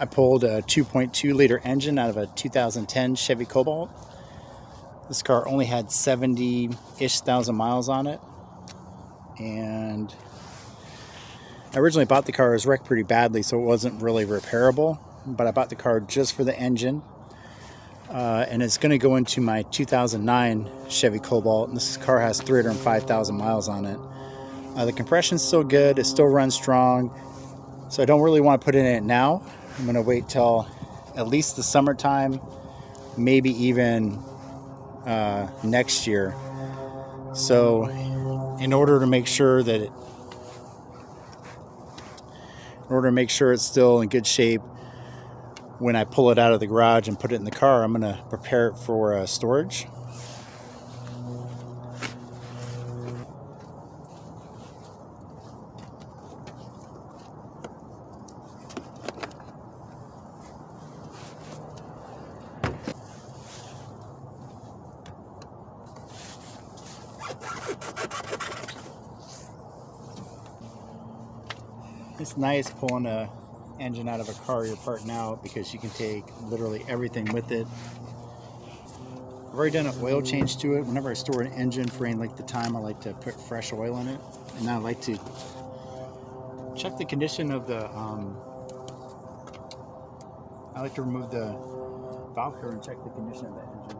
I pulled a 2.2 liter engine out of a 2010 Chevy Cobalt. This car only had 70-ish thousand miles on it. And I originally bought the car. It was wrecked pretty badly, so it wasn't really repairable. But I bought the car just for the engine. And it's going to go into my 2009 Chevy Cobalt. And this car has 305,000 miles on it. The compression's still good. It still runs strong. So I don't really want to put it in it now. I'm going to wait till at least the summertime, maybe even next year. So in order to make sure it's still in good shape, when I pull it out of the garage and put it in the car, I'm going to prepare it for storage. It's nice pulling a engine out of a car you're parting out, because you can take literally everything with it. I've already done an oil change to it. Whenever I store an engine for any length of time, I like to put fresh oil in it, and I like to check the condition of the I like to remove the valve cover and check the condition of the engine.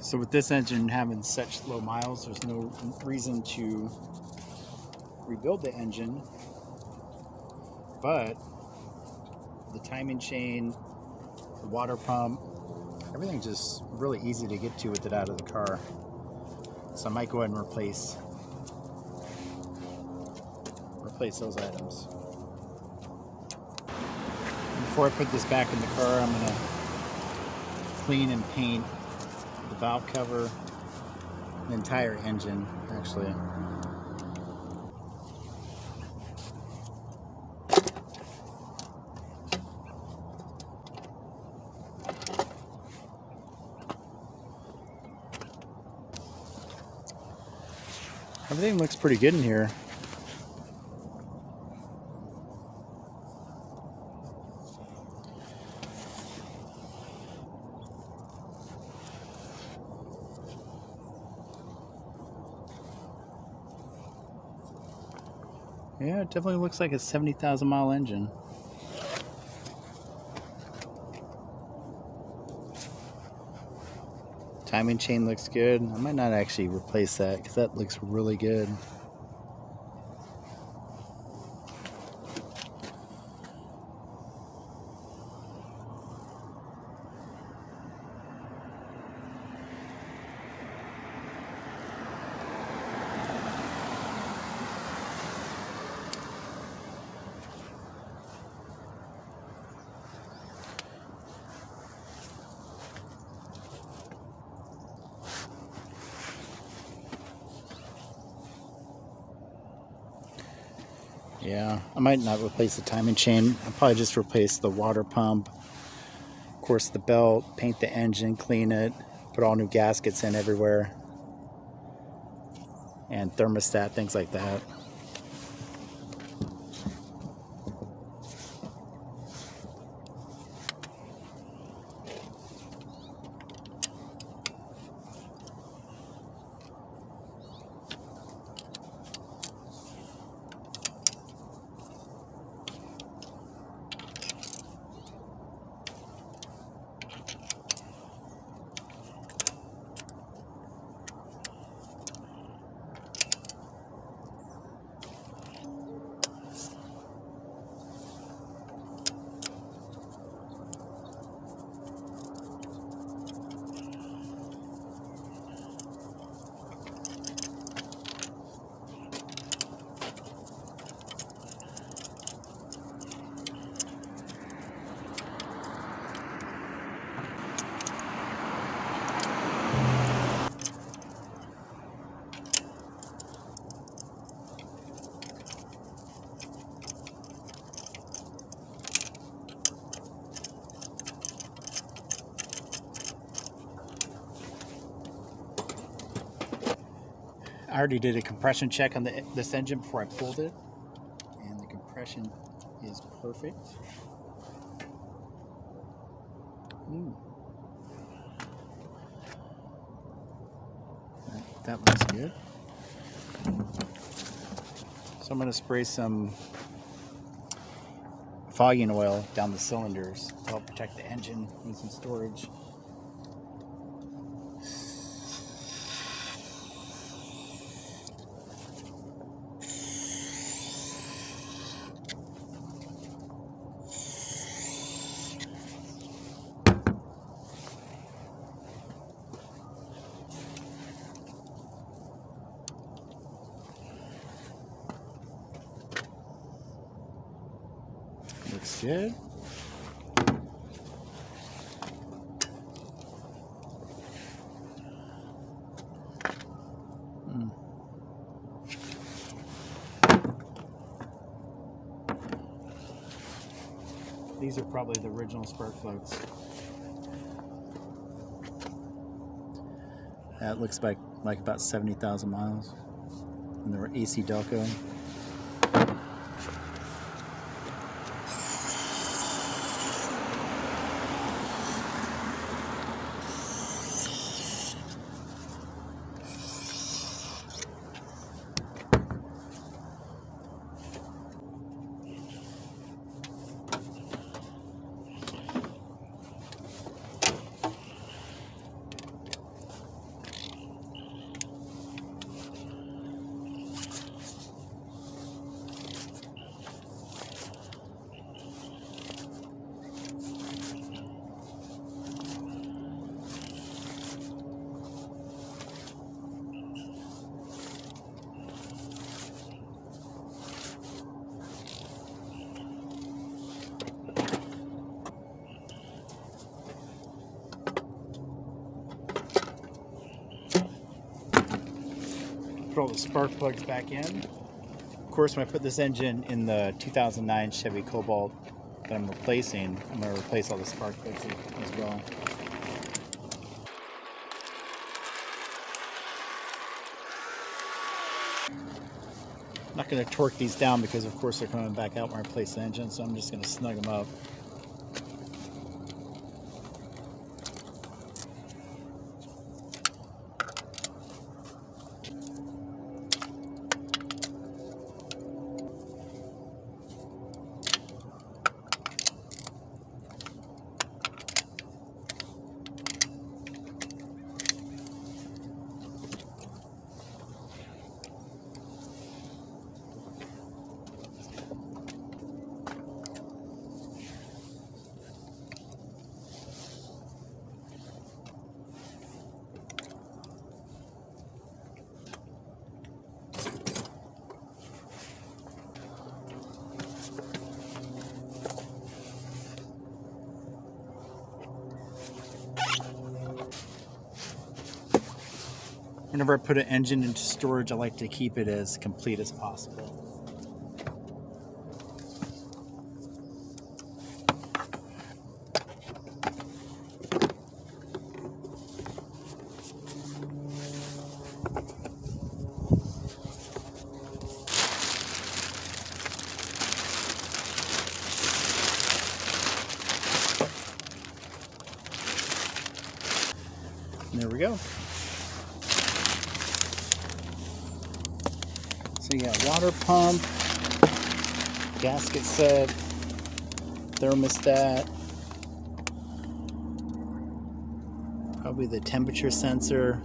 So with this engine having such low miles, there's no reason to rebuild the engine, but the timing chain, the water pump, everything's just really easy to get to with it out of the car. So I might go ahead and replace those items. Before I put this back in the car, I'm going to clean and paint the valve cover, the entire engine actually. Everything looks pretty good in here. Yeah, it definitely looks like a 70,000 mile engine. Timing chain looks good. I might not actually replace that because that looks really good. Yeah, I might not replace the timing chain. I'll probably just replace the water pump, of course the belt, paint the engine, clean it, put all new gaskets in everywhere, and thermostat, things like that. I already did a compression check on this engine before I pulled it, and the compression is perfect. Ooh. That looks good. So I'm going to spray some fogging oil down the cylinders to help protect the engine and some storage. Looks good. These are probably the original spark plugs. That looks like about 70,000 miles. And they were AC Delco. Put all the spark plugs back in. Of course, when I put this engine in the 2009 Chevy Cobalt that I'm replacing, I'm going to replace all the spark plugs as well. I'm not going to torque these down because, of course, they're coming back out when I replace the engine, so I'm just going to snug them up. Whenever I put an engine into storage, I like to keep it as complete as possible. And there we go. So you got water pump, gasket set, thermostat, probably the temperature sensor.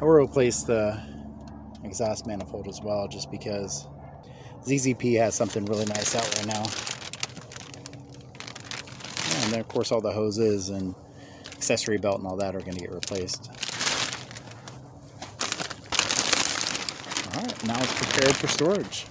I will replace the exhaust manifold as well, just because ZZP has something really nice out right now. And then of course all the hoses and accessory belt and all that are going to get replaced. Alright, now it's prepared for storage.